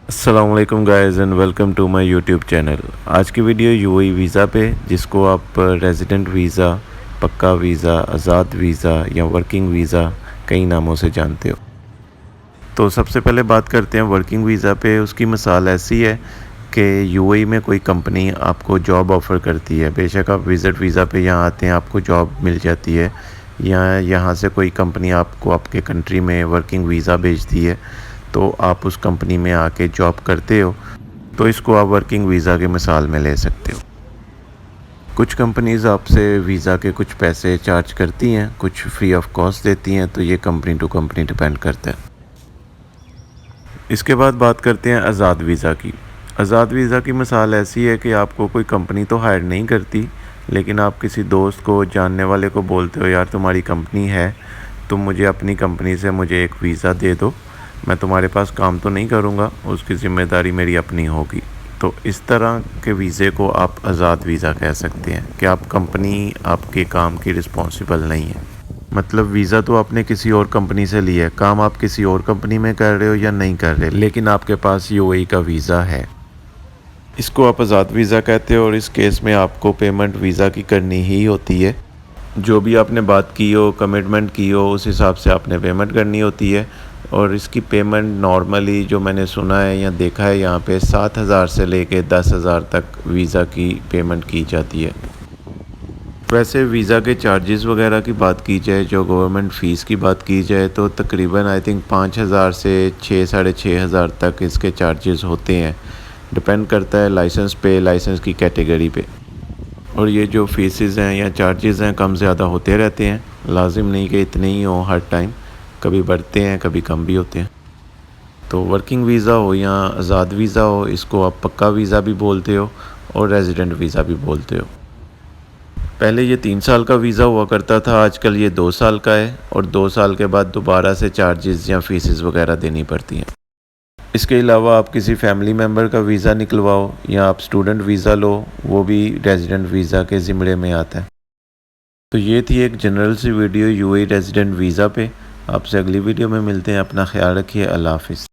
अस्सलामुअलैकुम guys and welcome to my YouTube channel. आज की वीडियो यूएई वीज़ा पे, जिसको आप रेजिडेंट वीज़ा, पक्का वीज़ा, आज़ाद वीज़ा या वर्किंग वीज़ा कई नामों से जानते हो। तो सबसे पहले बात करते हैं वर्किंग वीज़ा पे। उसकी मिसाल ऐसी है कि यूएई में कोई कंपनी आपको जॉब ऑफ़र करती है। बेशक आप विज़िट वीज़ा पे यहाँ आते हैं, आपको जॉब मिल जाती है, या यहाँ से कोई कंपनी आपको आपके कंट्री में वर्किंग वीज़ा भेजती है, तो आप उस कंपनी में आके जॉब करते हो, तो इसको आप वर्किंग वीज़ा की मिसाल में ले सकते हो। कुछ कंपनीज़ आपसे वीज़ा के कुछ पैसे चार्ज करती हैं, कुछ फ्री ऑफ कॉस्ट देती हैं, तो ये कंपनी टू कंपनी डिपेंड करता है। इसके बाद बात करते हैं आज़ाद वीज़ा की। आज़ाद वीज़ा की मिसाल ऐसी है कि आपको कोई कंपनी तो हायर नहीं करती, लेकिन आप किसी दोस्त को, जानने वाले को बोलते हो, यार तुम्हारी कंपनी है, तुम मुझे अपनी कंपनी से मुझे एक वीज़ा दे दो, मैं तुम्हारे पास काम तो नहीं करूँगा, उसकी ज़िम्मेदारी मेरी अपनी होगी। तो इस तरह के वीज़े को आप आज़ाद वीज़ा कह सकते हैं कि आप कंपनी आपके काम की रिस्पॉन्सिबल नहीं है। मतलब वीज़ा तो आपने किसी और कंपनी से लिया है, काम आप किसी और कंपनी में कर रहे हो या नहीं कर रहे, लेकिन आपके पास यूएई का वीज़ा है। इसको आप आज़ाद वीज़ा कहते हो, और इस केस में आपको पेमेंट वीज़ा की करनी ही होती है। जो भी आपने बात की हो, कमिटमेंट की हो, उस हिसाब से आपने पेमेंट करनी होती है। और इसकी पेमेंट नॉर्मली जो मैंने सुना है या देखा है, यहाँ पे 7,000 से लेके 10,000 तक वीज़ा की पेमेंट की जाती है। वैसे वीज़ा के चार्जेस वगैरह की बात की जाए, जो गवर्नमेंट फ़ीस की बात की जाए, तो तकरीबन आई थिंक 5,000 से 6 साढ़े 6,000 तक इसके चार्जेस होते हैं। डिपेंड करता है लाइसेंस पे, लाइसेंस की कैटेगरी पे। और ये जो फ़ीसेस हैं या चार्जेस हैं, कम ज़्यादा होते रहते हैं, लाजिम नहीं कि इतने ही हो हर टाइम, कभी बढ़ते हैं कभी कम भी होते हैं। तो वर्किंग वीज़ा हो या आज़ाद वीज़ा हो, इसको आप पक्का वीज़ा भी बोलते हो और रेजिडेंट वीज़ा भी बोलते हो। पहले ये 3 साल का वीज़ा हुआ करता था, आजकल ये 2 साल का है, और 2 साल के बाद दोबारा से चार्जेस या फ़ीसेस वगैरह देनी पड़ती हैं। इसके अलावा आप किसी फैमिली मेम्बर का वीज़ा निकलवाओ या आप स्टूडेंट वीज़ा लो, वो भी रेजिडेंट वीज़ा के ज़िम्मे में आता है। तो ये थी एक जनरल सी वीडियो यूएई रेजिडेंट वीज़ा पे। आपसे अगली वीडियो में मिलते हैं। अपना ख्याल रखिए। अल्लाह हाफ़िज़।